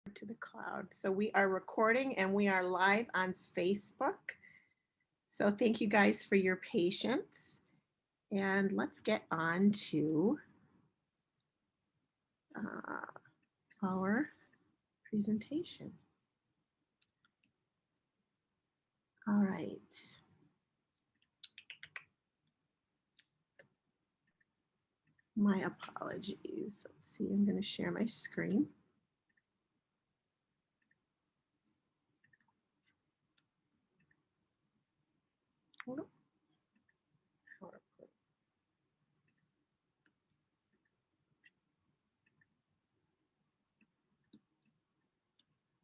to the cloud. So we are recording and we are live on Facebook. So thank you guys for your patience. And let's get on to our presentation. All right. My apologies. Let's see, I'm going to share my screen.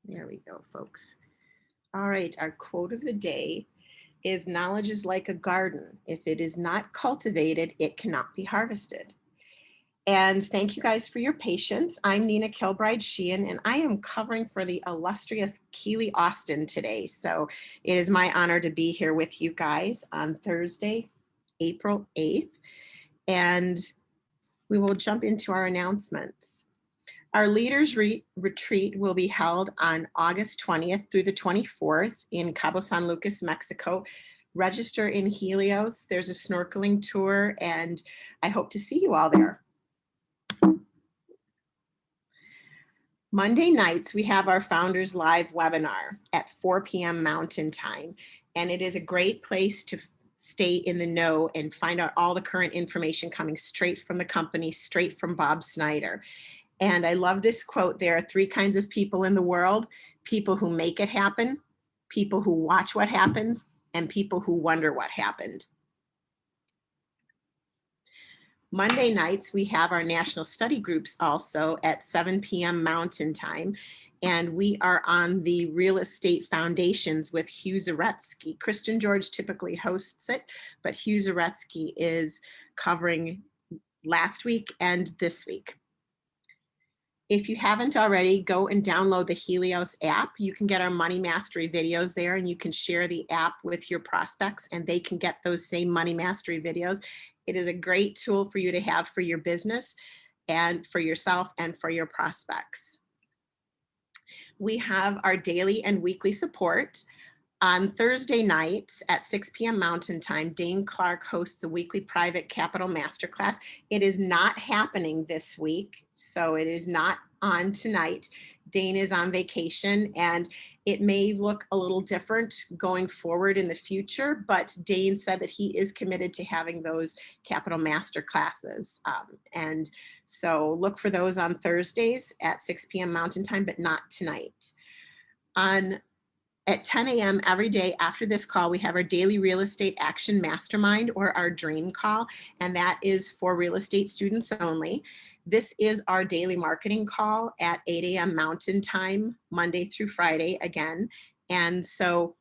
There we go, folks. All right, our quote of the day is knowledge is like a garden. If it is not cultivated, it cannot be harvested. And thank you guys for your patience. I'm Nina Kilbride Sheehan, and I am covering for the illustrious Keely Austin today. So it is my honor to be here with you guys on Thursday, April 8th. And we will jump into our announcements. Our Leaders Retreat will be held on August 20th through the 24th in Cabo San Lucas, Mexico. Register in Helios. There's a snorkeling tour, and I hope to see you all there. Monday nights, we have our Founders Live webinar at 4 p.m. Mountain Time, and it is a great place to stay in the know and find out all the current information coming straight from the company, straight from Bob Snyder. And I love this quote. There are three kinds of people in the world: people who make it happen, people who watch what happens, and people who wonder what happened. Monday nights, we have our national study groups also at 7 p.m. Mountain Time. And we are on the real estate foundations with Hugh Zaretsky. Kristen George typically hosts it, but Hugh Zaretsky is covering last week and this week. If you haven't already, go and download the Helios app. You can get our Money Mastery videos there, and you can share the app with your prospects, and they can get those same Money Mastery videos. It is a great tool for you to have for your business and for yourself and for your prospects. We have our daily and weekly support. On Thursday nights at 6 p.m. Mountain Time, Dane Clark hosts a weekly private capital masterclass. It is not happening this week, so it is not on tonight. Dane is on vacation, and it may look a little different going forward in the future, but Dane said that he is committed to having those capital master classes. And so look for those on Thursdays at 6 p.m. Mountain Time, but not tonight. At 10 a.m. every day after this call, we have our daily real estate action mastermind, or our dream call, and that is for real estate students only. This is our daily marketing call at 8 a.m. Mountain Time, Monday through Friday again. And so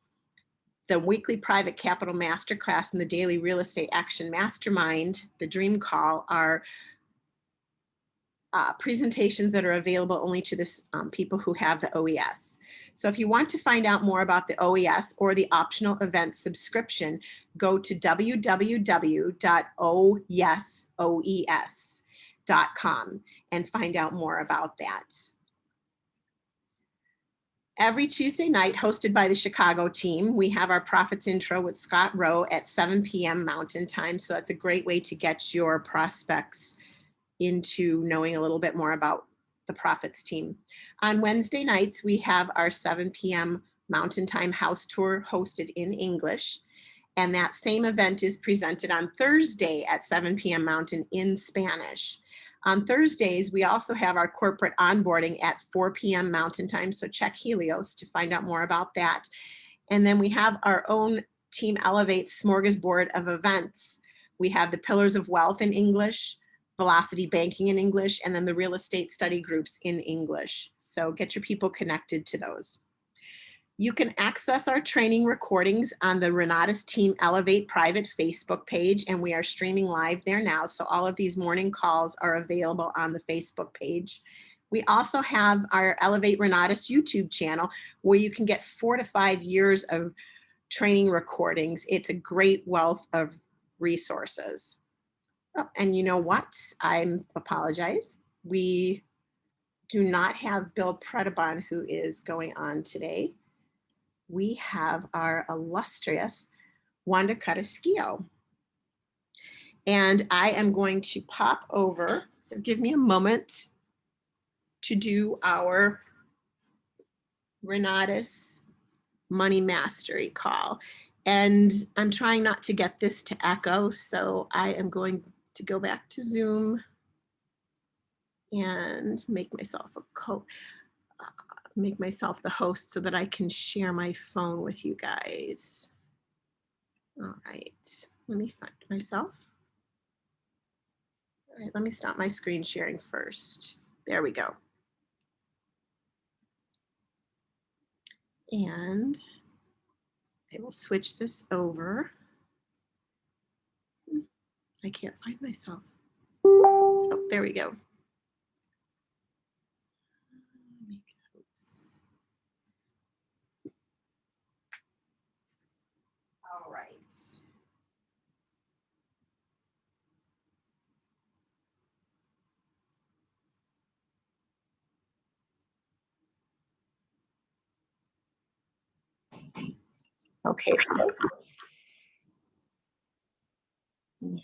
the weekly private capital masterclass and the daily real estate action mastermind, the dream call, are presentations that are available only to the people who have the OES. So if you want to find out more about the OES or the optional event subscription, go to www.oyesoes.com and find out more about that. Every Tuesday night, hosted by the Chicago team, we have our Profits Intro with Scott Rowe at 7 p.m. Mountain Time. So that's a great way to get your prospects into knowing a little bit more about the Profits team. On Wednesday nights, we have our 7 p.m. Mountain Time house tour hosted in English. And that same event is presented on Thursday at 7 p.m. Mountain in Spanish. On Thursdays, we also have our corporate onboarding at 4 p.m. Mountain Time. So check Helios to find out more about that. And then we have our own Team Elevate smorgasbord of events. We have the Pillars of Wealth in English, Velocity Banking in English, and then the real estate study groups in English. So get your people connected to those. You can access our training recordings on the Renatus Team Elevate private Facebook page, and we are streaming live there now. So all of these morning calls are available on the Facebook page. We also have our Elevate Renatus YouTube channel, where you can get 4 to 5 years of training recordings. It's a great wealth of resources. Oh, and you know what? I apologize. We do not have Bill Predabon, who is going on today. We have our illustrious Wanda Carrasquillo. And I am going to pop over, so give me a moment to do our Renata's Money Mastery call. And I'm trying not to get this to echo, so I am going to go back to Zoom and make myself make myself the host so that I can share my phone with you guys. All right, let me find myself. All right, let me stop my screen sharing first. There we go. And I will switch this over. I can't find myself. Oh, there we go. All right. Okay. Yeah.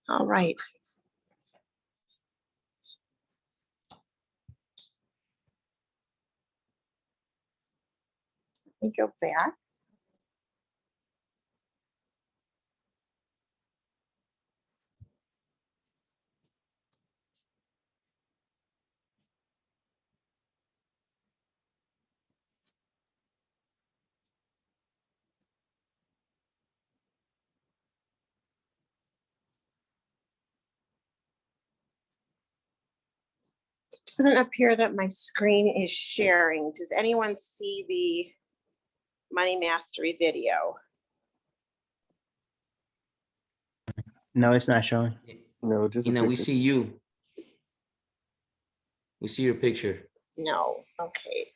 All right. Let me go back. It doesn't appear that my screen is sharing. Does anyone see the Money Mastery video? No, it's not showing. No, just we see you. We see your picture. No. Okay.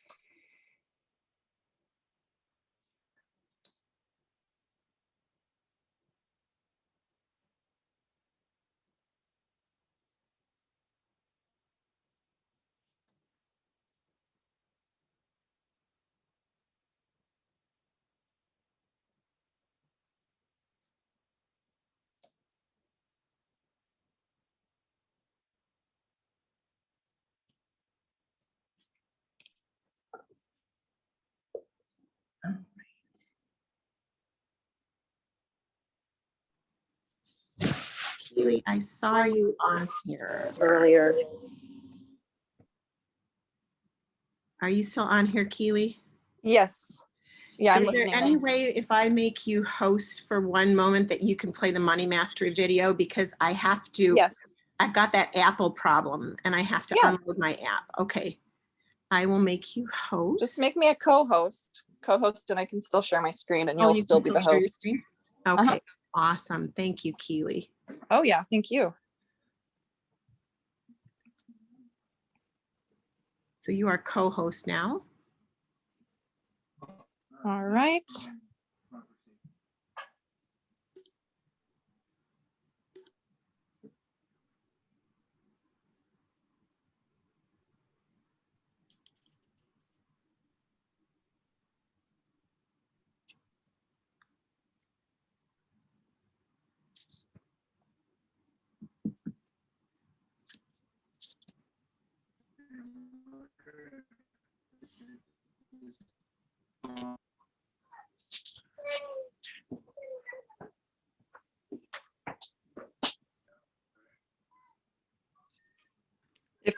Keely, I saw you on here earlier. Are you still on here, Keely? Yes. Yeah, I'm Is there listening. any way if I make you host for one moment that you can play the Money Mastery video? Because I have to, Yes. I've got that Apple problem and I have to Yeah. unload my app. Okay. I will make you host. Just make me a co-host, and I can still share my screen and Oh, you'll you still can be the share your host. screen? Okay. Awesome. Thank you, Keely. Oh yeah, thank you. So you are co-host now. All right.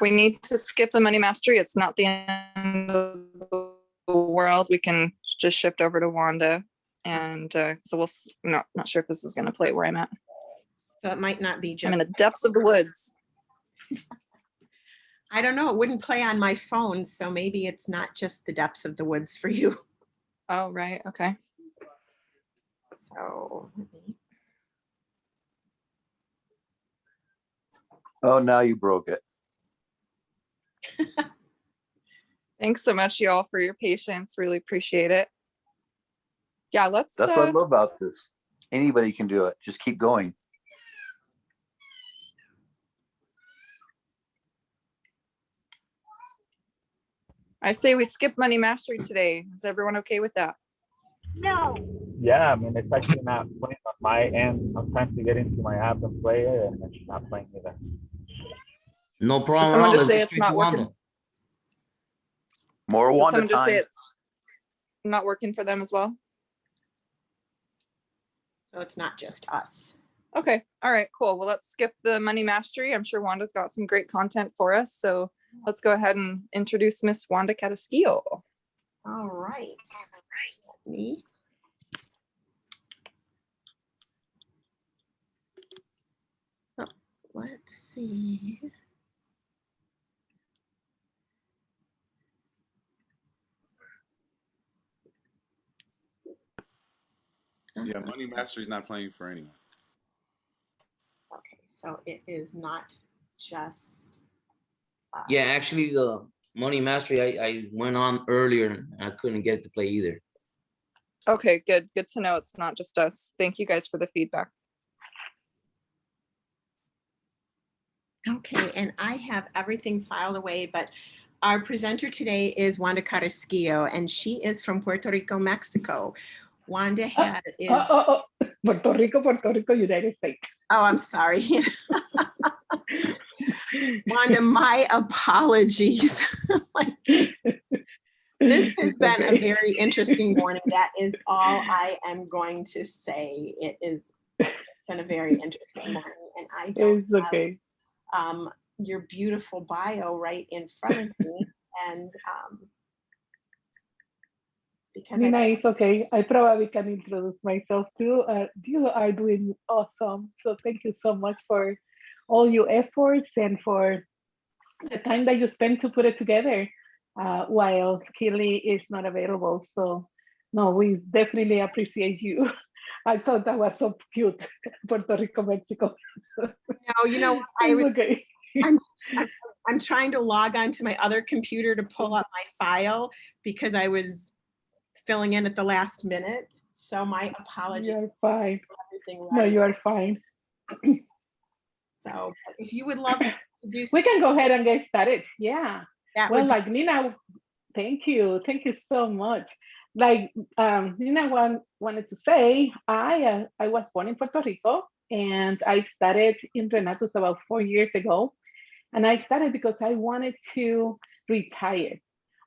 if we need to skip the money mastery, it's not the end of the world. We can just shift over to Wanda. And so not sure if this is going to play where I'm at. So it might not be I'm just, in the depths of the woods. I don't know, it wouldn't play on my phone, so maybe it's not just the depths of the woods for you. Oh, right. Okay. So let me- Oh, now you broke it. Thanks so much, y'all, for your patience. Really appreciate it. Yeah, let's. That's what I love about this. Anybody can do it. Just keep going. I say we skip money mastery today. Is everyone okay with that? Yeah, I mean, it's actually not playing on my end. I'm trying to get into my app and play it, and it's not playing either. No problem at someone all. just Let's say go it's straight not to working? Wanda. More Did Wanda someone just say time. it's not working for them as well? So it's not just us. Okay. All right, cool. Well, let's skip the money mastery. I'm sure Wanda's got some great content for us. So let's go ahead and introduce Miss Wanda Carrasquillo. All right. Let me. Oh, let's see. Yeah, Money Mastery is not playing for anyone. Okay, so it is not just us. Yeah, actually, the Money Mastery, I went on earlier and I couldn't get it to play either. Okay, good. Good to know it's not just us. Thank you guys for the feedback. Okay, and I have everything filed away, but our presenter today is Wanda Carrasquillo, and she is from Puerto Rico, Mexico. Wanda is, Puerto Rico, United States. oh, I'm sorry. Wanda, my apologies. This has been a very interesting morning. That is all I am going to say. It has been a very interesting morning, and I don't It's okay. have your beautiful bio right in front of me, and because Nina, it's okay. I probably can introduce myself too. You are doing awesome. So thank you so much for all your efforts and for the time that you spent to put it together while Kelly is not available. So no, we definitely appreciate you. I thought that was so cute, Puerto Rico, Mexico. no, you know what? It's okay. I'm trying to log onto my other computer to pull up my file because I was filling in at the last minute. So my apologies. You're fine. Everything No, right. you are fine. So if you would love to do We can go ahead and get started. Yeah. that Well, would like Nina, thank you so much. Like Nina wanted to say, I was born in Puerto Rico and I started in Renatus about 4 years ago. And I started because I wanted to retire.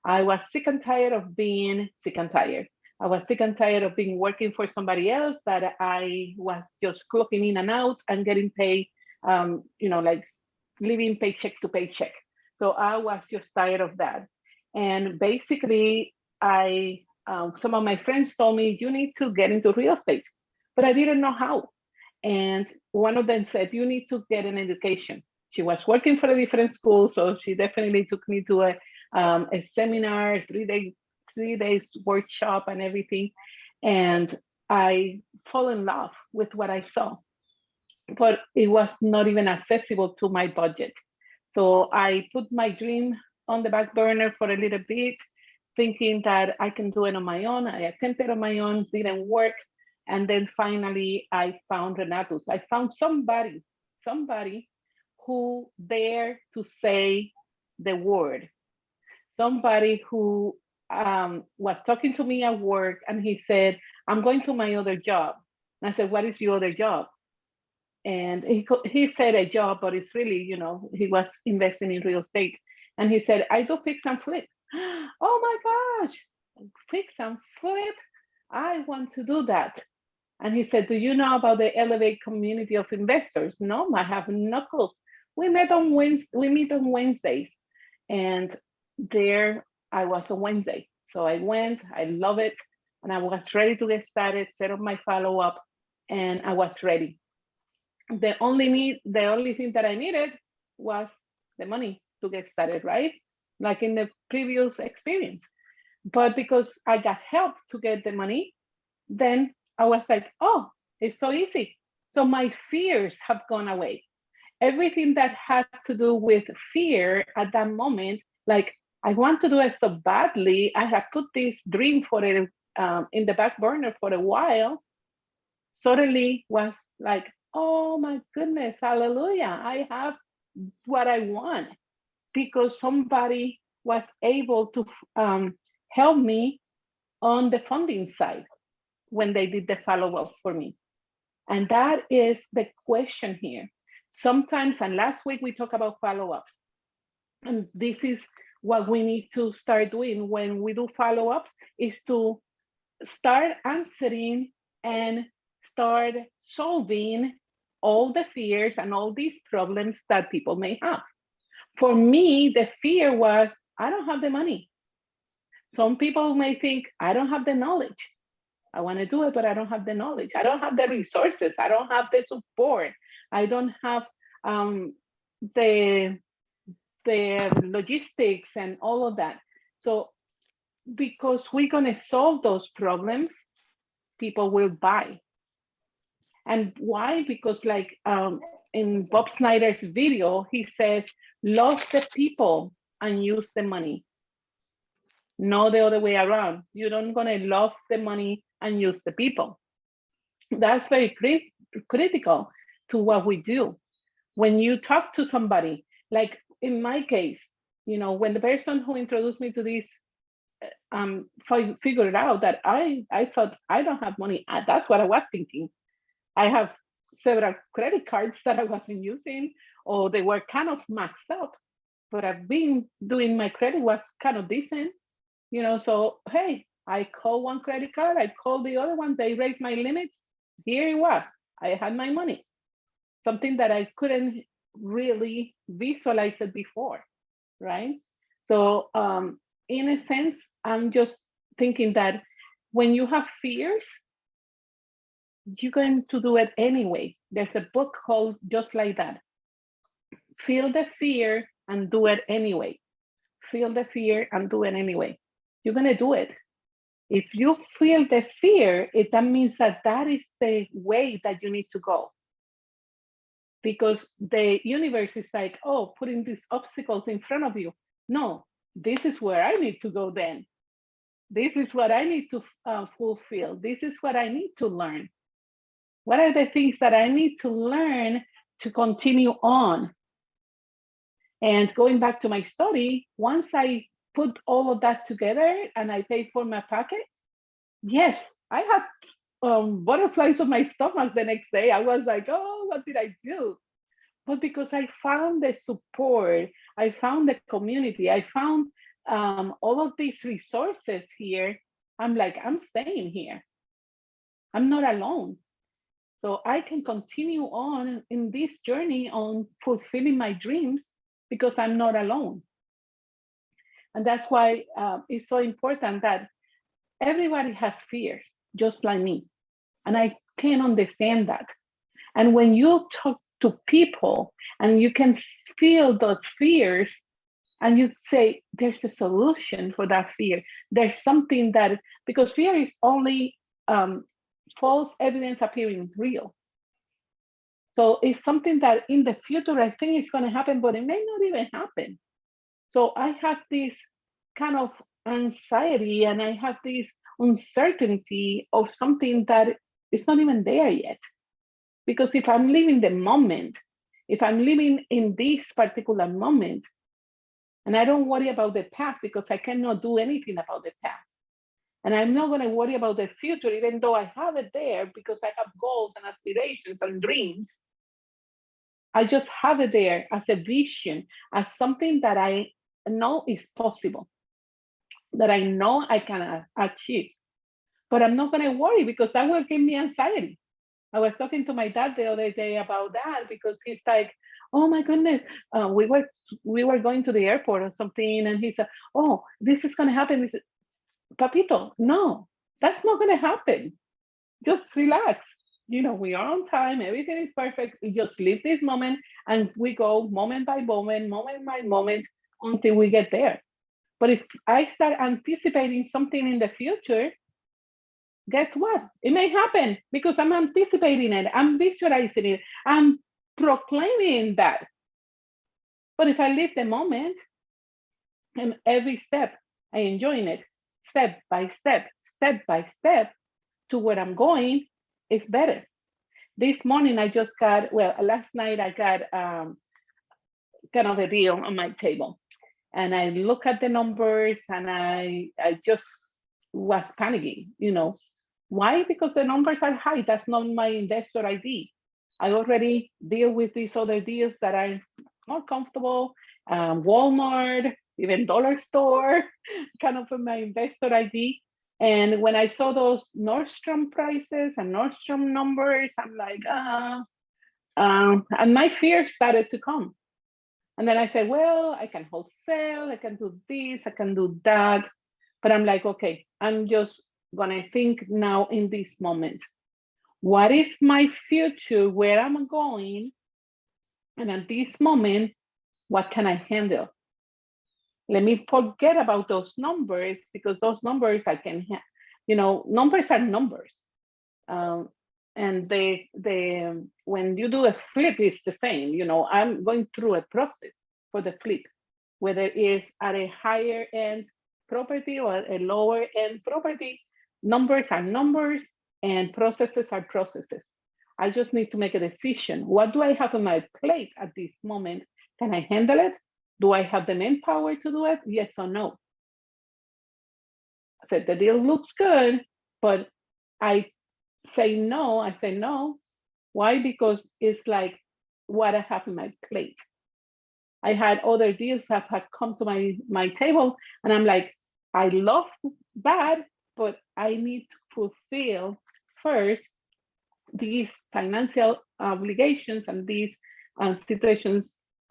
I was sick and tired of being sick and tired. I was sick and tired of being working for somebody else that I was just clocking in and out and getting paid, like living paycheck to paycheck. So I was just tired of that. And basically, some of my friends told me, you need to get into real estate, but I didn't know how. And one of them said, you need to get an education. She was working for a different school, so she definitely took me to a seminar, 3 days workshop and everything. And I fell in love with what I saw, but it was not even accessible to my budget. So I put my dream on the back burner for a little bit, thinking that I can do it on my own. I attempted on my own, didn't work. And then finally I found Renatus. I found somebody who dared to say the word. Somebody who was talking to me at work and he said, I'm going to my other job. And I said, what is your other job? And he said a job, but it's really, he was investing in real estate. And he said, I do fix and flip. Oh my gosh, fix and flip. I want to do that. And he said, do you know about the Elevate community of investors? No, I have no clue. we met on Wednesday. We meet on Wednesdays, and there I was on Wednesday. So I went. I love it, and I was ready to get started. Set up my follow up, and I was ready. The only thing that I needed was the money to get started, right? Like in the previous experience. But because I got help to get the money, then I was like, oh, it's so easy. So my fears have gone away. Everything that had to do with fear at that moment, like I want to do it so badly, I had put this dream for it in the back burner for a while, suddenly was like, oh my goodness, hallelujah, I have what I want, because somebody was able to help me on the funding side when they did the follow-up for me. And that is the question here. Sometimes, and last week we talked about follow-ups, and this is what we need to start doing when we do follow-ups, is to start answering and start solving all the fears and all these problems that people may have. For me, the fear was, I don't have the money. Some people may think, I don't have the knowledge. I want to do it, but I don't have the knowledge. I don't have the resources. I don't have the support. I don't have the logistics and all of that. So because we're going to solve those problems, people will buy. And why? Because like in Bob Snyder's video, he says, love the people and use the money. No, the other way around. You don't gonna love the money and use the people. That's very critical to what we do. When you talk to somebody, like in my case, you know, when the person who introduced me to this figured out that I thought I don't have money. That's what I was thinking. I have several credit cards that I wasn't using, or they were kind of maxed up, but I've been doing my credit was kind of decent, you know, so, hey, I call one credit card, I call the other one, they raised my limits. Here it was, I had my money, something that I couldn't really visualize it before, right? So in a sense, I'm just thinking that when you have fears, you're going to do it anyway. There's a book called Just Like That. Feel the fear and do it anyway. Feel the fear and do it anyway. You're going to do it. If you feel the fear, that means that is the way that you need to go. Because the universe is like, oh, putting these obstacles in front of you. No, this is where I need to go then. This is what I need to fulfill. This is what I need to learn. What are the things that I need to learn to continue on? And going back to my story, once I put all of that together and I paid for my package, yes, I had butterflies on my stomach the next day. I was like, oh, what did I do? But because I found the support, I found the community, I found all of these resources here, I'm like, I'm staying here. I'm not alone. So I can continue on in this journey on fulfilling my dreams because I'm not alone. And that's why it's so important that everybody has fears, just like me. And I can understand that. And when you talk to people and you can feel those fears and you say, there's a solution for that fear. There's something that, because fear is only false evidence appearing real. So it's something that in the future, I think it's going to happen, but it may not even happen. So I have this kind of anxiety and I have this uncertainty of something that is not even there yet. Because if I'm living the moment, if I'm living in this particular moment, and I don't worry about the past because I cannot do anything about the past. And I'm not going to worry about the future, even though I have it there because I have goals and aspirations and dreams. I just have it there as a vision, as something that I know is possible, that I know I can achieve. But I'm not going to worry because that will give me anxiety. I was talking to my dad the other day about that because he's like, oh my goodness, we were going to the airport or something, and he said, oh, this is going to happen. He said, Papito, no, that's not going to happen. Just relax. We are on time. Everything is perfect. We just live this moment, and we go moment by moment until we get there. But if I start anticipating something in the future, guess what? It may happen because I'm anticipating it. I'm visualizing it. I'm proclaiming that. But if I live the moment, and every step, I enjoying it, step by step to where I'm going, it's better. This morning I just got, last night I got kind of a deal on my table. And I look at the numbers and I just was panicking, Why? Because the numbers are high. That's not my investor ID. I already deal with these other deals that are more comfortable, Walmart, even dollar store, kind of my investor ID. And when I saw those Nordstrom prices and Nordstrom numbers, I'm like, and my fear started to come. And then I said, well, I can wholesale, I can do this, I can do that. But I'm like, okay, I'm just gonna think now in this moment. What is my future, where I'm going? And at this moment, what can I handle? Let me forget about those numbers, because those numbers I can, numbers are numbers. And when you do a flip, it's the same. I'm going through a process for the flip, whether it's at a higher end property or a lower end property. Numbers are numbers and processes are processes. I just need to make a decision. What do I have on my plate at this moment? Can I handle it? Do I have the manpower to do it? Yes or no? I said, the deal looks good, but I say no. I say no. Why? Because it's like what I have on my plate. I had other deals that had come to my table, and I'm like, I love that, but I need to fulfill first these financial obligations and these situations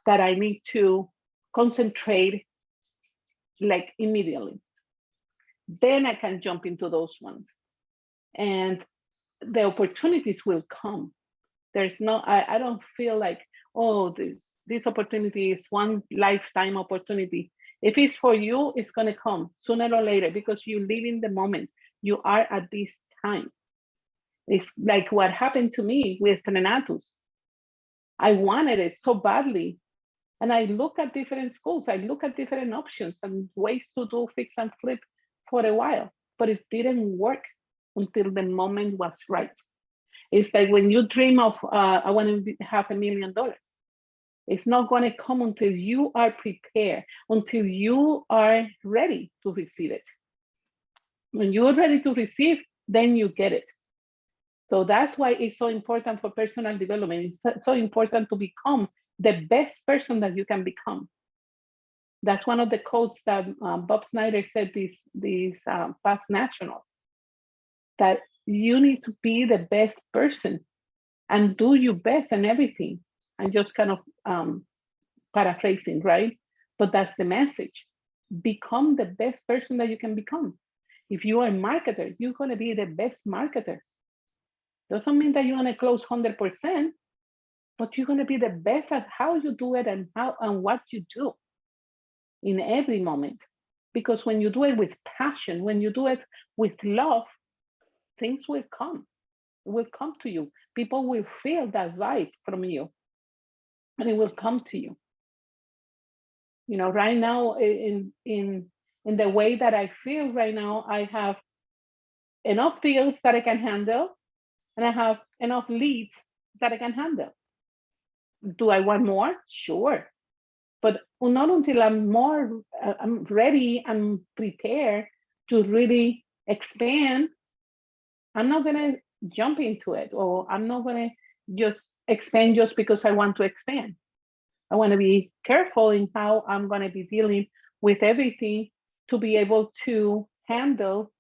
that I need to concentrate like immediately. Then I can jump into those ones. And the opportunities will come. There's no, I don't feel like, oh, this opportunity is one lifetime opportunity. If it's for you, it's gonna come sooner or later because you live in the moment. You are at this time. It's like what happened to me with Renatus. I wanted it so badly. And I look at different schools, I look at different options and ways to do fix and flip for a while, but it didn't work until the moment was right. It's like when you dream of, I want to have $1 million. It's not going to come until you are prepared, until you are ready to receive it. When you're ready to receive, then you get it. So that's why it's so important for personal development. It's so important to become the best person that you can become. That's one of the quotes that Bob Snyder said these past nationals, that you need to be the best person and do your best in everything. I'm just kind of paraphrasing, right? But that's the message. Become the best person that you can become. If you are a marketer, you're going to be the best marketer. Doesn't mean that you're going to close 100%, but you're going to be the best at how you do it and how and what you do in every moment. Because when you do it with passion, when you do it with love, things will come. It will come to you. People will feel that vibe from you, and it will come to you. You know, right now, in the way that I feel right now, I have enough deals that I can handle, and I have enough leads that I can handle. Do I want more? Sure. But not until I'm ready, I'm prepared to really expand, I'm not going to jump into it, or I'm not going to just expand just because I want to expand. I want to be careful in how I'm going to be dealing with everything to be able to handle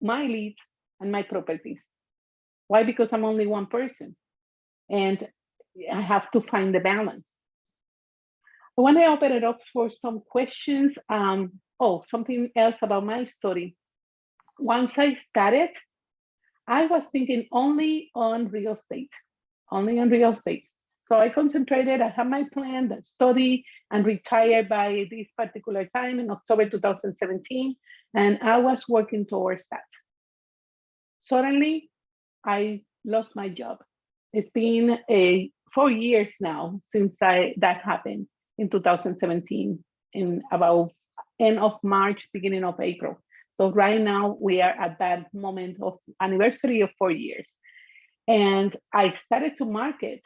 my leads and my properties. Why? Because I'm only one person and I have to find the balance. I want to open it up for some questions. Oh, something else about my story. Once I started, I was thinking only on real estate, only on real estate. So I concentrated, I had my plan, the study, and retired by this particular time in October 2017, and I was working towards that. Suddenly, I lost my job. It's been 4 years now since that happened in 2017, in about end of March, beginning of April. So right now we are at that moment of anniversary of 4 years. And I started to market.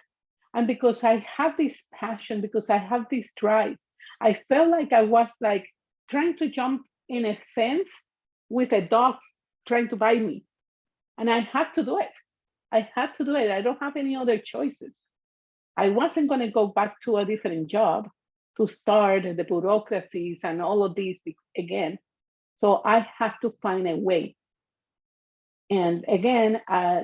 And because I have this passion, because I have this drive, I felt like I was like trying to jump in a fence with a dog trying to bite me. And I had to do it. I had to do it. I don't have any other choices. I wasn't going to go back to a different job to start the bureaucracies and all of these again. So I have to find a way. And again,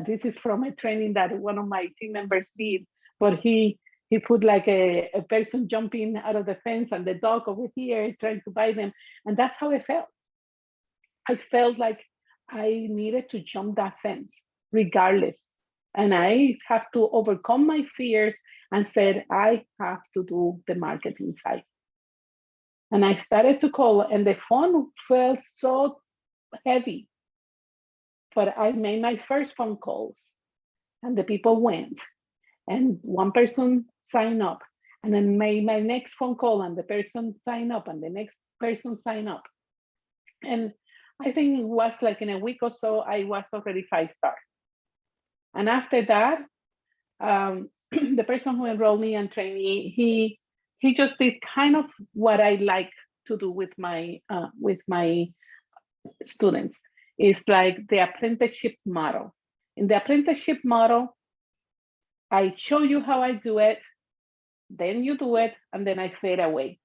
this is from a training that one of my team members did, but he put like a person jumping out of the fence and the dog over here trying to bite them. And that's how I felt. I felt like I needed to jump that fence regardless. And I have to overcome my fears and said, I have to do the marketing side. And I started to call, and the phone felt so heavy. But I made my first phone calls, and the people went. And one person signed up, and then made my next phone call, and the person signed up, and the next person signed up. And I think it was like in a week or so, I was already 5-star. And after that, the person who enrolled me and trained me, he just did kind of what I like to do with my students. It's like the apprenticeship model. In the apprenticeship model, I show you how I do it, then you do it, and then I fade away.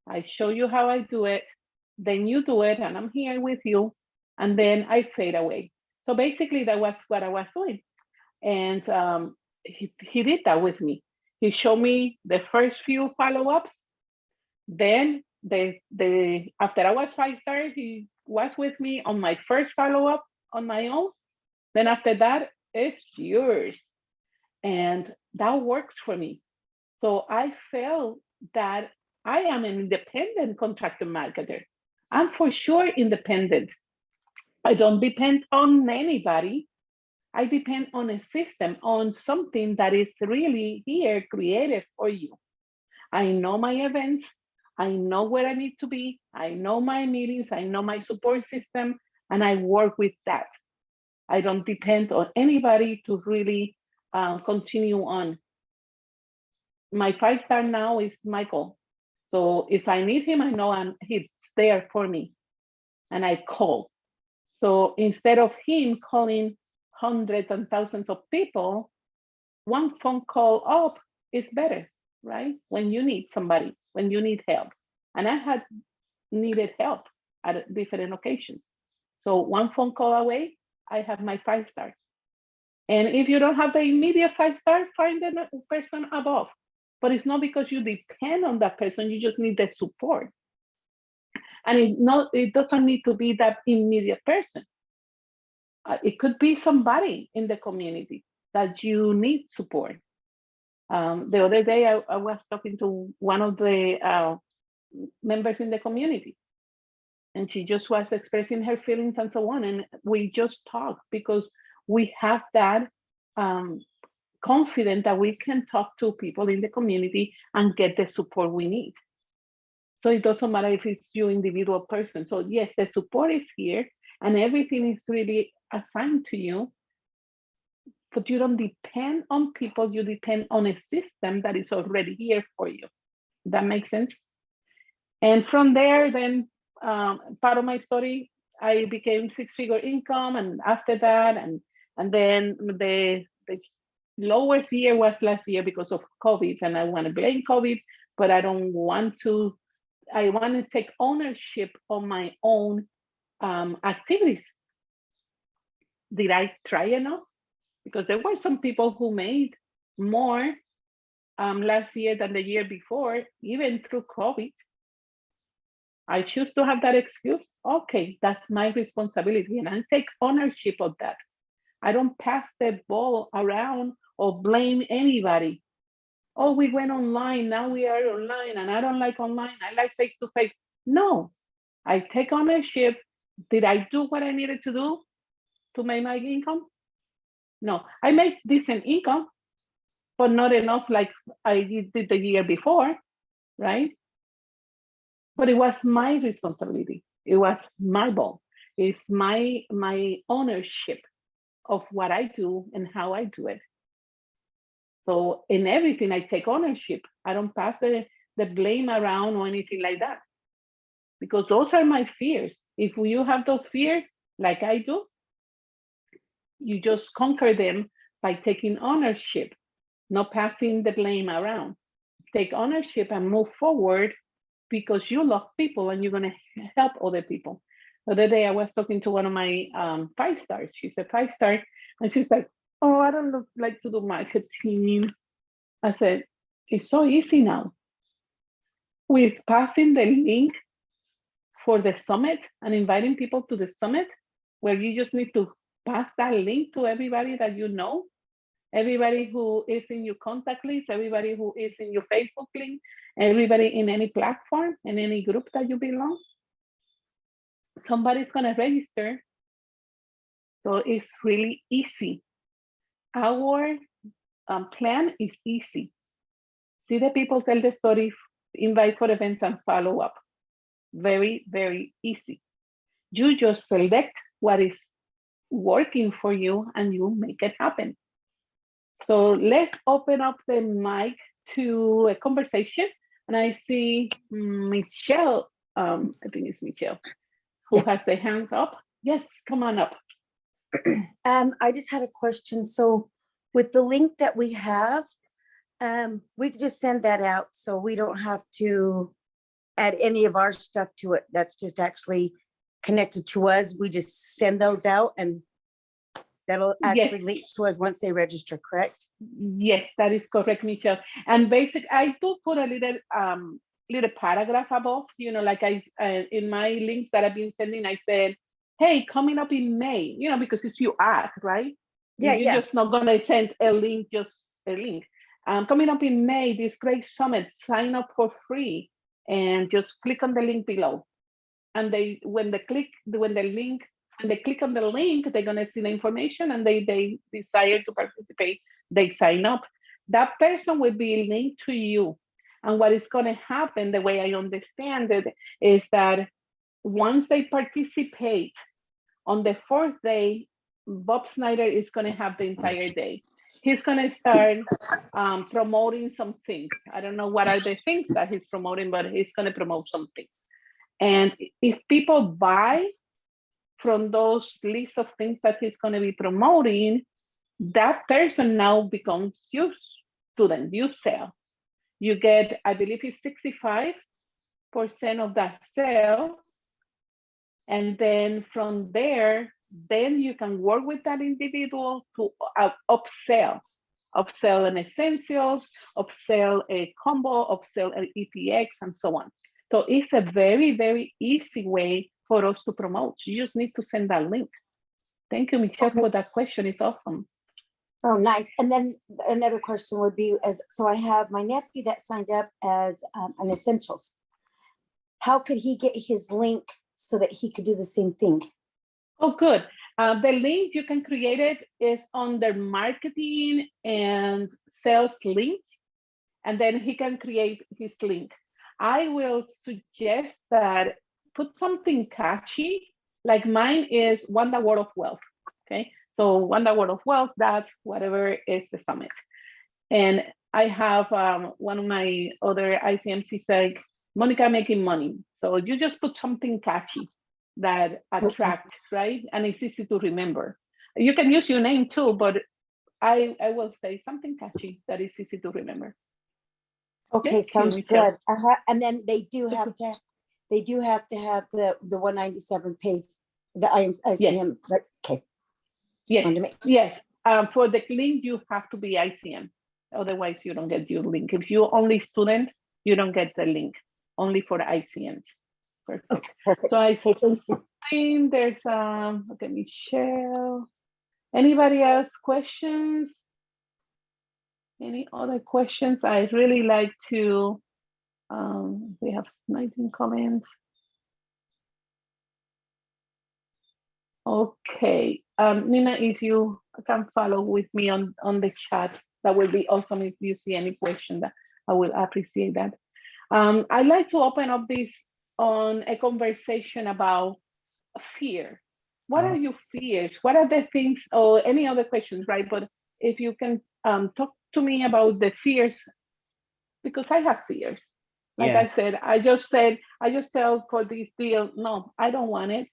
I show you how I do it, then you do it, and I'm here with you, and then I fade away. So basically, that was what I was doing. And he did that with me. He showed me the first few follow-ups. Then after I was 5-star, he was with me on my first follow-up on my own. Then after that, it's yours. And that works for me. So I felt that I am an independent contractor marketer. I'm for sure independent. I don't depend on anybody. I depend on a system, on something that is really here created for you. I know my events. I know where I need to be. I know my meetings. I know my support system, and I work with that. I don't depend on anybody to really continue on. My 5-star now is Michael. So if I need him, I know he's there for me, and I call. So instead of him calling hundreds and thousands of people, one phone call up is better, right? When you need somebody, when you need help. And I had needed help at different occasions. So one phone call away, I have my 5-star. And if you don't have the immediate 5-star, find the person above. But it's not because you depend on that person, you just need the support. And it doesn't need to be that immediate person. It could be somebody in the community that you need support. The other day, I was talking to one of the members in the community, and she just was expressing her feelings and so on. And we just talked because we have that confidence that we can talk to people in the community and get the support we need. So it doesn't matter if it's you individual person. So yes, the support is here and everything is really assigned to you, but you don't depend on people, you depend on a system that is already here for you. That makes sense? And from there, then part of my story, I became 6-figure income, and after that, and then the lowest year was last year because of COVID, and I want to blame COVID, but I don't want to. I want to take ownership on my own activities. Did I try enough? Because there were some people who made more last year than the year before, even through COVID. I choose to have that excuse. Okay, that's my responsibility, and I take ownership of that. I don't pass the ball around or blame anybody. Oh, we went online, now we are online, and I don't like online, I like face-to-face. No, I take ownership. Did I do what I needed to do to make my income? No, I made decent income, but not enough like I did the year before, right? But it was my responsibility. It was my ball. It's my ownership of what I do and how I do it. So in everything, I take ownership. I don't pass the blame around or anything like that, because those are my fears. If you have those fears, like I do, you just conquer them by taking ownership, not passing the blame around. Take ownership and move forward, because you love people and you're going to help other people. The other day I was talking to one of my 5-stars. She's a 5-star, and she's like, oh, I don't like to do marketing. I said, it's so easy now. With passing the link for the summit and inviting people to the summit, where you just need to pass that link to everybody that you know, everybody who is in your contact list, everybody who is in your Facebook link, everybody in any platform, in any group that you belong. Somebody's gonna register. So it's really easy. Our plan is easy. See the people, tell the story, invite for events, and follow up. Very, very easy. You just select what is working for you and you make it happen. So let's open up the mic to a conversation. And I see Michelle, I think it's Michelle, who has the hands up. Yes, come on up. I just had a question. So with the link that we have, we could just send that out, so we don't have to add any of our stuff to it. That's just actually connected to us. We just send those out, and that'll actually link to us once they register, correct? Yes, that is correct, Michelle. And basically, I do put a little paragraph above, you know, like I in my links that I've been sending, I said, hey, coming up in May, you know, because it's your ad, right? Yeah, You're just not gonna send a link, just a link. Coming up in May, this great summit, sign up for free and just click on the link below. And when they click on the link, they're gonna see the information, and they desire to participate, they sign up. That person will be linked to you. And what is gonna happen, the way I understand it, is that once they participate, on the 4th day, Bob Snyder is gonna have the entire day. He's gonna start promoting some things. I don't know what are the things that he's promoting, but he's gonna promote some things. And if people buy from those lists of things that he's going to be promoting, that person now becomes your student, you sell. You get, I believe it's 65% of that sale. And then from there, then you can work with that individual to upsell an essentials, upsell a combo, upsell an EPX, and so on. So it's a very, very easy way for us to promote. You just need to send that link. Thank you, Michelle, for that question. It's awesome. Oh, nice. And then another question would be, so I have my nephew that signed up as an essentials. How could he get his link so that he could do the same thing? Oh, good. The link, you can create it, is under marketing and sales links, and then he can create his link. I will suggest that put something catchy, like mine is Wanda Word of Wealth, okay? So Wanda Word of Wealth, that's whatever is the summit. And I have one of my other ICMCs like, Monica Making Money. So you just put something catchy that attracts, right? And it's easy to remember. You can use your name too, but I will say something catchy that is easy to remember. Okay, sounds good. And then they do have to have the 197 page, the ICM. Yes. Okay. Yes. For the link, you have to be ICM. Otherwise, you don't get your link. If you're only student, you don't get the link, only for ICNs. Perfect. Okay, perfect. So I Okay, thank you. think there's, okay, Michelle. Anybody else questions? Any other questions? I really like to, we have 19 comments. Okay, Nina, if you can follow with me on the chat, that would be awesome. If you see any question, that I will appreciate that. I'd like to open up this on a conversation about fear. What are your fears? What are the things, or any other questions, right? But if you can talk to me about the fears, because I have fears. Like Yeah. I just tell for this deal, no, I don't want it.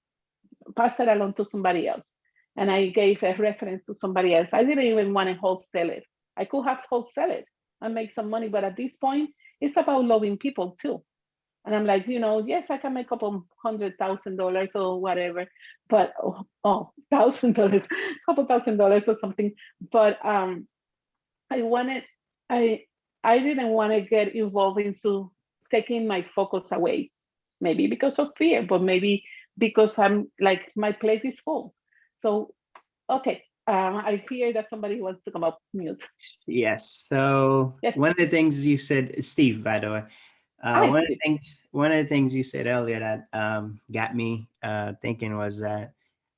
Pass it along to somebody else. And I gave a reference to somebody else. I didn't even want to wholesale it. I could have wholesale it and make some money, but at this point, it's about loving people too. And I'm like, yes, I can make a couple $100,000 or whatever, but $1,000, couple $1,000 or something. But I didn't want to get involved into taking my focus away, maybe because of fear, but maybe because I'm like, my plate is full. So, okay, I fear that somebody wants to come up mute. Yes. So Yes. one of the things you said, Steve, by the way, Hi, one Steve. of the things you said earlier that got me thinking was that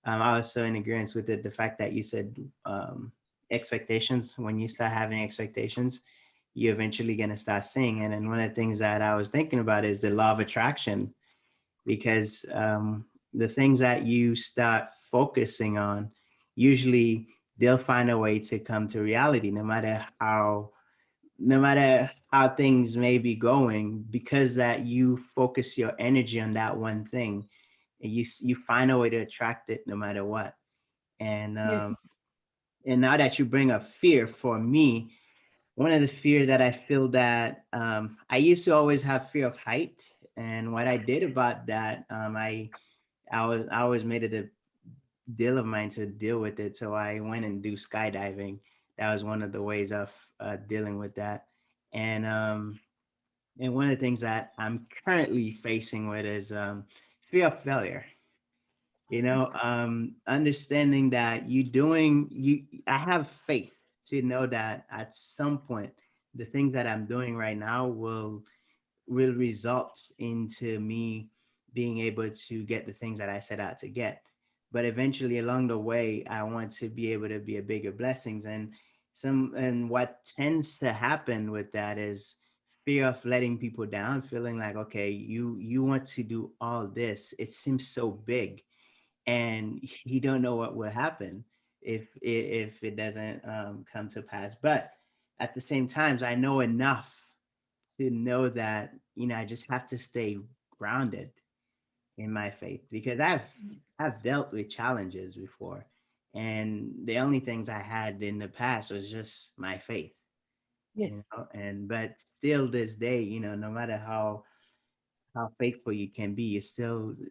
I was so in agreement with it. The fact that you said expectations. When you start having expectations, you're eventually going to start seeing it. And one of the things that I was thinking about is the law of attraction, because the things that you start focusing on, usually they'll find a way to come to reality, no matter how things may be going, because that you focus your energy on that one thing, and you find a way to attract it no matter what. And Yes. and now that you bring up fear, for me, one of the fears that I feel that I used to always have fear of height, and what I did about that, I always made it a deal of mine to deal with it. So I went and do skydiving. That was one of the ways of dealing with that. And one of the things that I'm currently facing with is fear of failure. Understanding that I have faith to know that at some point, the things that I'm doing right now will result into me being able to get the things that I set out to get. But eventually along the way, I want to be able to be a bigger blessings. And what tends to happen with that is fear of letting people down, feeling like, okay, you want to do all this. It seems so big, and you don't know what will happen if it doesn't come to pass. But at the same time, I know enough to know that, I just have to stay grounded in my faith, because I've dealt with challenges before, and the only things I had in the past was just my faith. Yes. But still this day, no matter how faithful you can be,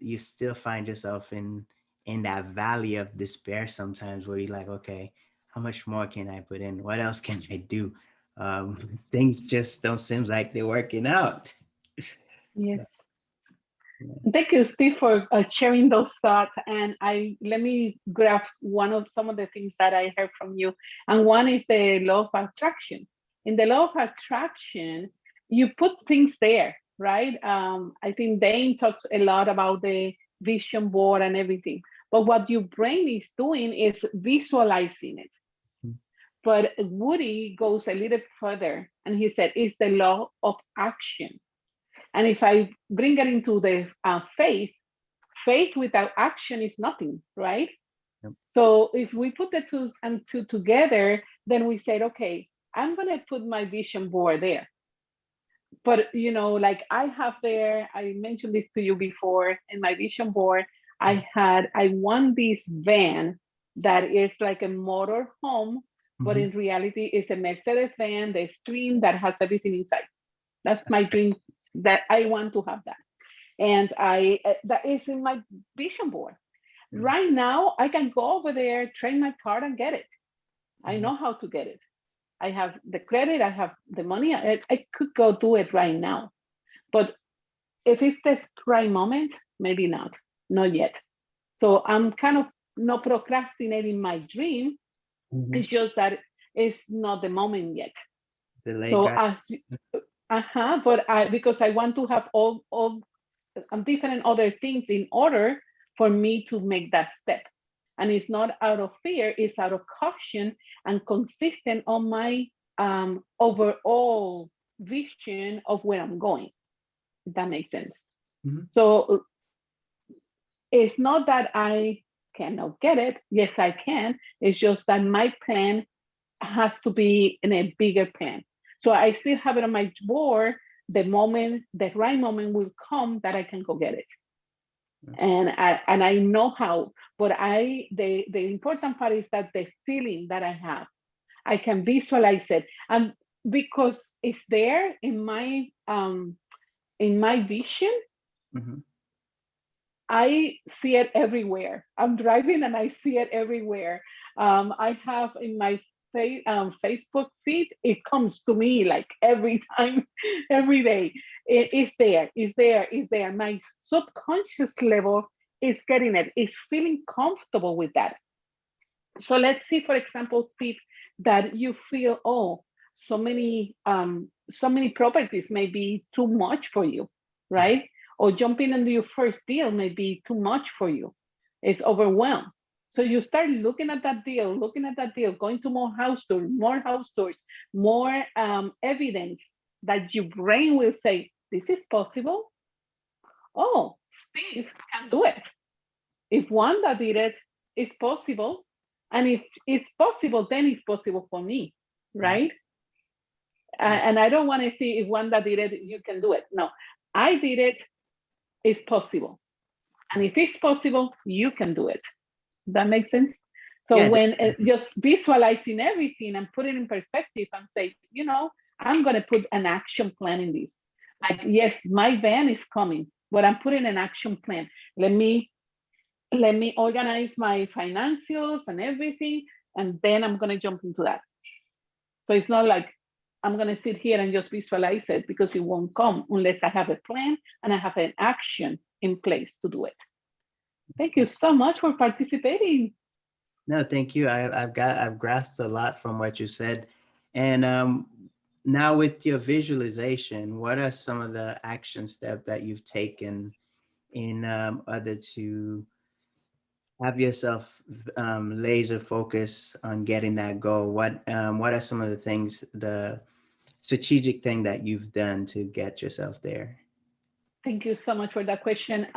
you still find yourself in that valley of despair sometimes, where you're like, okay, how much more can I put in? What else can I do? Things just don't seem like they're working out. Yes. Thank you, Steve, for sharing those thoughts. And let me grab some of the things that I heard from you. And one is the law of attraction. In the law of attraction, you put things there, right? I think Dane talks a lot about the vision board and everything. But what your brain is doing is visualizing it. But Woody goes a little further, and he said, it's the law of action. And if I bring it into the faith without action is nothing, right? Yep. So if we put the two and two together, then we said, okay, I'm going to put my vision board there. But, like I have there, I mentioned this to you before, in my vision board, I want this van that is like a motor home, but in reality, it's a Mercedes van, the Stream, that has everything inside. That's my dream, that I want to have that. And that is in my vision board. Right now, I can go over there, train my car and get it. I know how to get it. I have the credit, I have the money, I could go do it right now. But if it's the right moment, maybe not yet. So I'm kind of not procrastinating my dream. Mhm. It's just that it's not the moment yet. Delay So got- but because I want to have all different other things in order for me to make that step. And it's not out of fear, it's out of caution and consistent on my overall vision of where I'm going. If that makes sense. Mhm. So it's not that I cannot get it. Yes, I can. It's just that my plan has to be in a bigger plan. So I still have it on my board. The right moment will come that I can go get it. And I know how, but the important part is that the feeling that I have, I can visualize it. And because it's there in my vision, Mhm. I see it everywhere. I'm driving and I see it everywhere. I have in my Facebook feed, it comes to me like every time, every day. It's there, it's there, it's there. My subconscious level is getting it, is feeling comfortable with that. So let's see, for example, Steve, that you feel, oh, so many properties may be too much for you, right? Or jumping into your first deal may be too much for you. It's overwhelmed. So you start looking at that deal, going to more house tours, more evidence that your brain will say, this is possible. Oh, Steve can do it. If Wanda did it, it's possible. And if it's possible, then it's possible for me, right? And I don't want to see if Wanda did it, you can do it. No, I did it, it's possible. And if it's possible, you can do it. That makes sense? So Yeah, when just visualizing everything and put it in perspective and say, I'm going to put an action plan in this. Like, yes, my van is coming, but I'm putting an action plan. Let me organize my financials and everything, and then I'm going to jump into that. So it's not like I'm going to sit here and just visualize it, because it won't come unless I have a plan and I have an action in place to do it. Thank you so much for participating. No, thank you. I've grasped a lot from what you said. And now with your visualization, what are some of the action steps that you've taken in order to have yourself laser focus on getting that goal? What are some of the things, the strategic thing that you've done to get yourself there? Thank you so much for that question.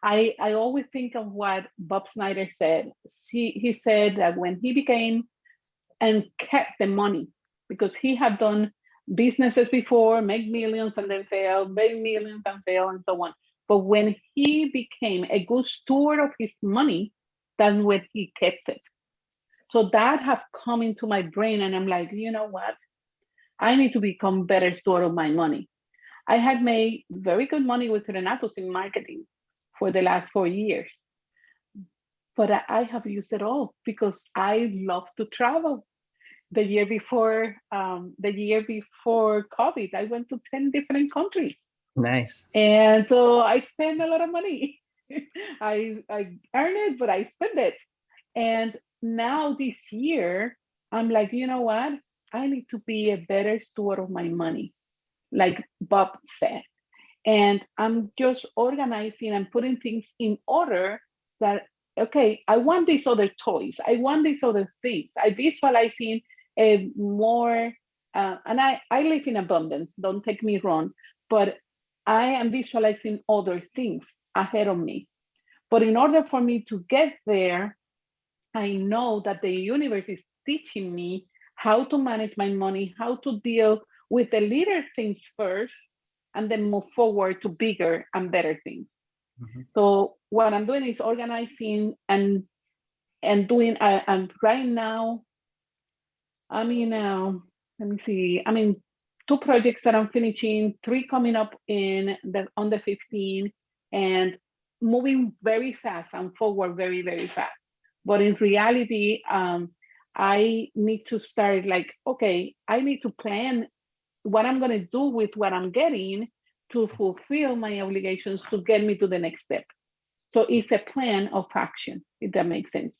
I always think of what Bob Snyder said. He said that when he became and kept the money, because he had done businesses before, make millions and then fail, make millions and fail, and so on. But when he became a good steward of his money, that's when he kept it. So that have come into my brain, and I'm like, you know what? I need to become better steward of my money. I had made very good money with Renatos in marketing for the last 4 years. But I have used it all because I love to travel. The year before COVID, I went to 10 different countries. Nice. And so I spend a lot of money. I earn it, but I spend it. And now this year, I'm like, you know what? I need to be a better steward of my money, like Bob said. And I'm just organizing and putting things in order that, okay, I want these other toys. I want these other things. I visualizing a more, and I live in abundance, don't take me wrong, but I am visualizing other things ahead of me. But in order for me to get there, I know that the universe is teaching me how to manage my money, how to deal with the little things first, and then move forward to bigger and better things. Mm-hmm. So what I'm doing is organizing and doing, and right now, let me see, 2 projects that I'm finishing, 3 coming up on the 15th, and moving very fast and forward very, very fast. But in reality, I need to start like, okay, I need to plan what I'm going to do with what I'm getting to fulfill my obligations to get me to the next step. So it's a plan of action, if that makes sense.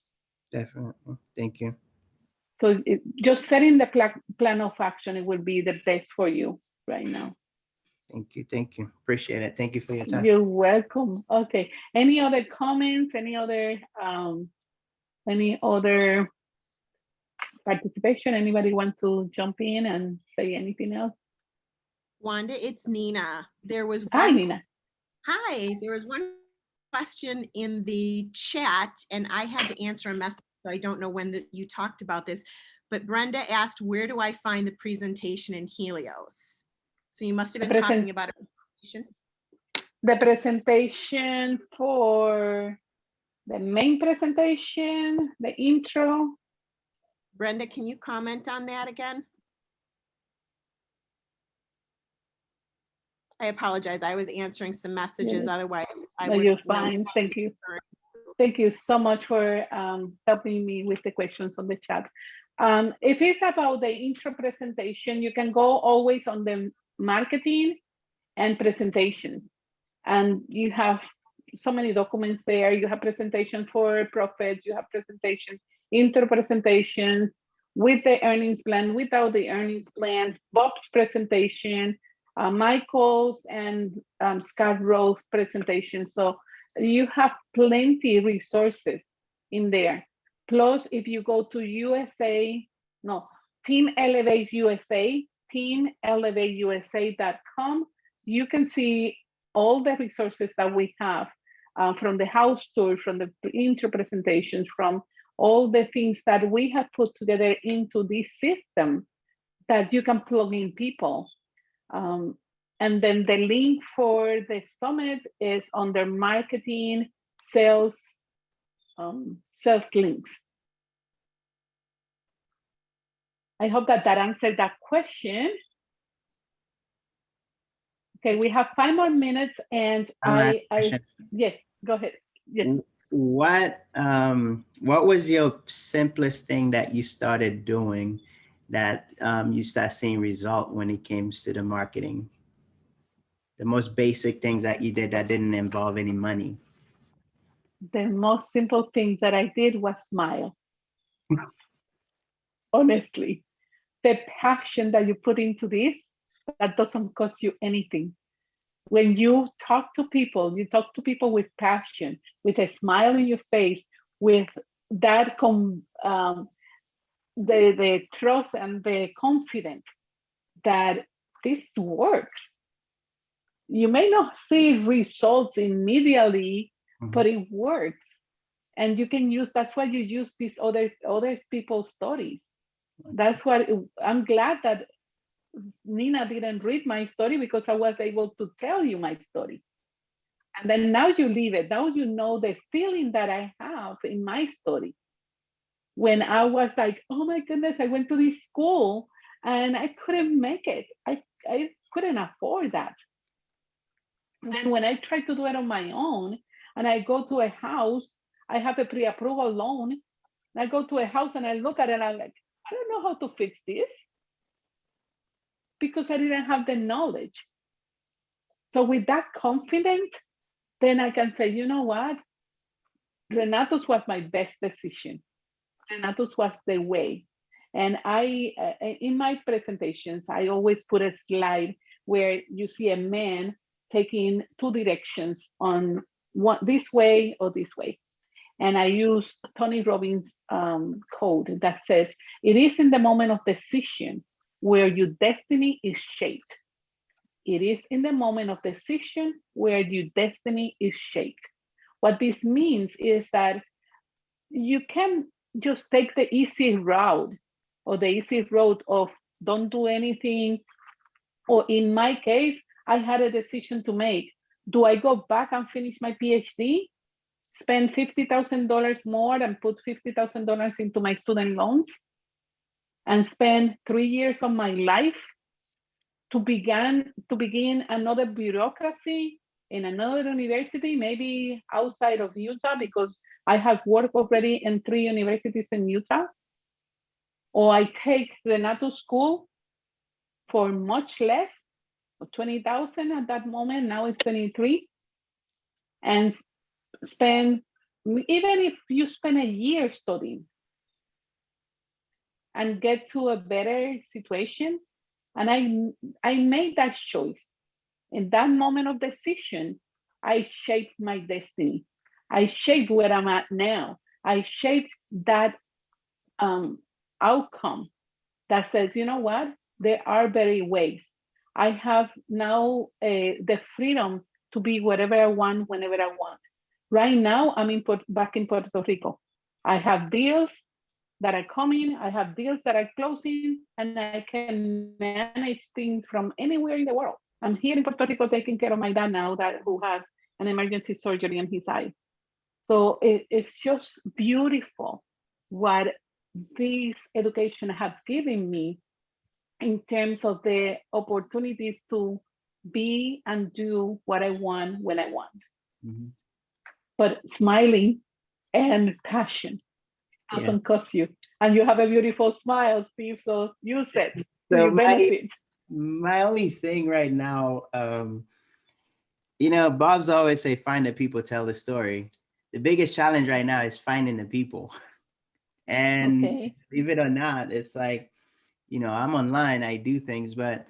Definitely. Thank you. So just setting the plan of action, it will be the best for you right now. Thank you. Thank you. Appreciate it. Thank you for your time. You're welcome. Okay. Any other comments? Any other participation? Anybody want to jump in and say anything else? Wanda, it's Nina. There was Hi, one. Nina. Hi, there was one question in the chat and I had to answer a message, so I don't know when you talked about this, but Brenda asked, where do I find the presentation in Helios? So you must have been talking about a presentation. The presentation for the main presentation, the intro. Brenda, can you comment on that again? I apologize. I was answering some messages. Otherwise, I would. You're fine. Thank you. Thank you so much for helping me with the questions on the chat. If it's about the intro presentation, you can go always on the marketing and presentations. And you have so many documents there. You have presentation for profits, you have presentation, intro presentations with the earnings plan, without the earnings plan, Bob's presentation, Michael's and Scott Rowe's presentation. So you have plenty of resources in there. Plus, if you go to Team Elevate USA, teamelevateusa.com, you can see all the resources that we have from the house tour, from the intro presentations, from all the things that we have put together into this system that you can plug in people. And then the link for the summit is under marketing, sales links. I hope that answered that question. Okay, we have 5 more minutes, and yes, go ahead. Yes. What was your simplest thing that you started doing that you start seeing result when it came to the marketing? The most basic things that you did that didn't involve any money. The most simple thing that I did was smile. Honestly, the passion that you put into this, that doesn't cost you anything. When you talk to people with passion, with a smile on your face, with that the trust and the confidence that this works. You may not see results immediately, but it works. And you can use, that's why you use these other people's stories. That's what, I'm glad that Nina didn't read my story, because I was able to tell you my story. And then now you live it. Now you know the feeling that I have in my story. When I was like, oh my goodness, I went to this school and I couldn't make it. I couldn't afford that. And then when I tried to do it on my own, and I go to a house, I have a pre-approval loan. And I go to a house and I look at it and I'm like, I don't know how to fix this, because I didn't have the knowledge. So with that confidence, then I can say, you know what? Renatos was my best decision. Renatos was the way. And I, in my presentations, I always put a slide where you see a man taking 2 directions on this way or this way. And I use Tony Robbins' code that says, it is in the moment of decision where your destiny is shaped. It is in the moment of decision where your destiny is shaped. What this means is that you can just take the easy route, or the easy road of don't do anything. Or in my case, I had a decision to make. Do I go back and finish my PhD, spend $50,000 more and put $50,000 into my student loans, and spend 3 years of my life to begin another bureaucracy in another university, maybe outside of Utah, because I have worked already in 3 universities in Utah? or I take Renato to school for much less, 20,000 at that moment, now it's 23, and spend, even if you spend a year studying and get to a better situation, and I made that choice. In that moment of decision, I shaped my destiny. I shaped where I'm at now. I shaped that outcome that says, you know what, there are better ways. I have now the freedom to be whatever I want, whenever I want. Right now, I'm back in Puerto Rico. I have deals that are coming, I have deals that are closing, and I can manage things from anywhere in the world. I'm here in Puerto Rico taking care of my dad now, who has an emergency surgery on his eye. So it's just beautiful what this education have given me in terms of the opportunities to be and do what I want when I want. Mhm. But smiling and passion doesn't cost you. And you have a beautiful smile, Steve, so use it to So your benefit. my only thing right now, you know, Bob's always say, find the people, tell the story. The biggest challenge right now is finding the people. And Okay. believe it or not, it's like, you know, I'm online, I do things, but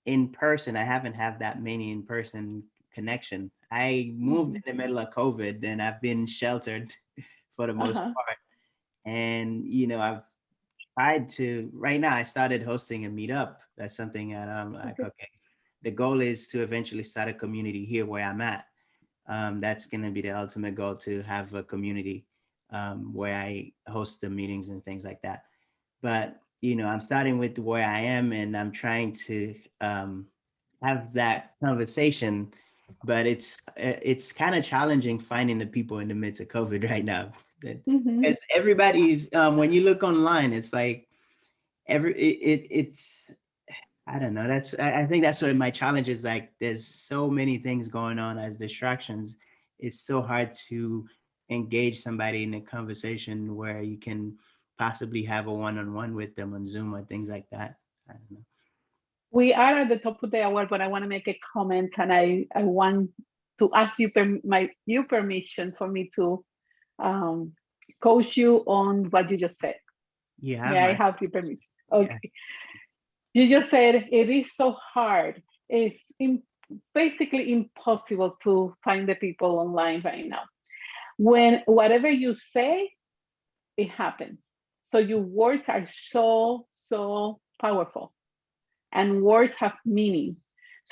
in person, I haven't had that many in-person connection. I moved in the middle of COVID and I've been sheltered for the most part. And, you know, I've tried to, right now I started hosting a meetup. That's something that I'm like, okay, the goal is to eventually start a community here where I'm at. That's going to be the ultimate goal, to have a community where I host the meetings and things like that. But, you know, I'm starting with where I am and I'm trying to have that conversation, but it's kind of challenging finding the people in the midst of COVID right now. Because everybody's, when you look online, it's like, it's, I don't know. I think that's what my challenge is. Like, there's so many things going on as distractions. It's so hard to engage somebody in a conversation where you can possibly have a one-on-one with them on Zoom or things like that. I don't know. We are at the top of the hour, but I want to make a comment, and I want to ask you your permission for me to coach you on what you just said. May I have your permission? Okay. Yeah. You just said it is so hard. It's basically impossible to find the people online right now. When whatever you say, it happens. So your words are so powerful, and words have meaning.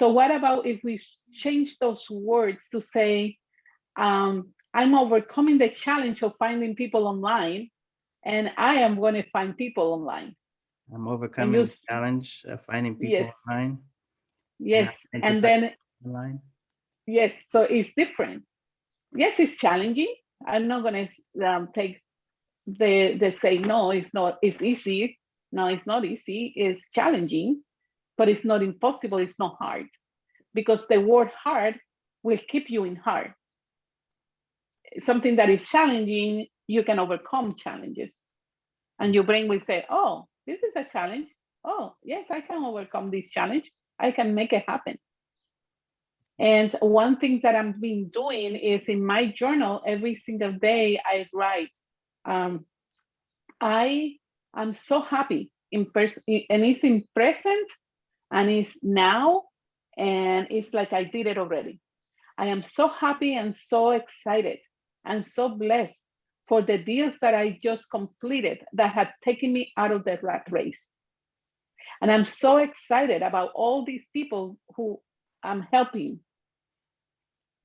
So what about if we change those words to say, I'm overcoming the challenge of finding people online, and I am going to find people online. I'm overcoming the challenge of finding people online. Yes, and then online. Yes, so it's different. Yes, it's challenging. I'm not going to take the say no. It's not. It's easy. No, it's not easy. It's challenging, but it's not impossible. It's not hard, because the word hard will keep you in hard. Something that is challenging, you can overcome challenges, and your brain will say, "Oh, this is a challenge. Oh, yes, I can overcome this challenge. I can make it happen." And one thing that I've been doing is, in my journal, every single day I write, I am so happy in person, and it's in present, and it's now, and it's like I did it already. I am so happy and so excited and so blessed for the deals that I just completed that had taken me out of the rat race. And I'm so excited about all these people who I'm helping,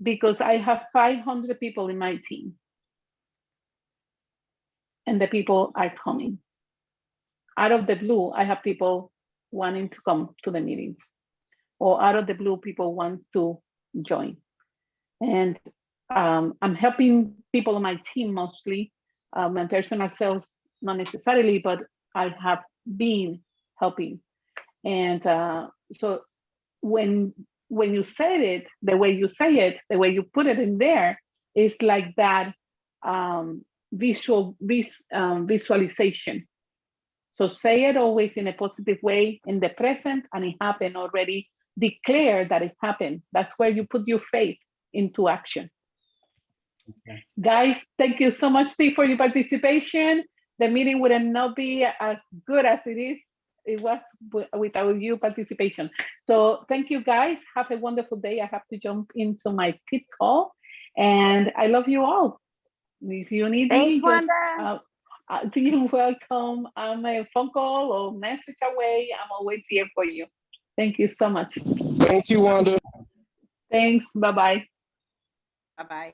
because I have 500 people in my team, and the people are coming. Out of the blue, I have people wanting to come to the meetings, or out of the blue, people want to join. And I'm helping people on my team mostly, my personal sales, not necessarily, but I have been helping. And so when you said it, the way you say it, the way you put it in there, is like that visualization. So say it always in a positive way in the present, and it happened already. Declare that it happened. That's where you put your faith into action. Okay. Guys, thank you so much, Steve, for your participation. The meeting would not be as good as it was without your participation. So thank you, guys. Have a wonderful day. I have to jump into my pit call, and I love you all. If you need Thanks, me, Wanda. you're welcome. I'm a phone call or message away. I'm always here for you. Thank you so much. Thank you, Wanda. Thanks. Bye-bye. Bye-bye.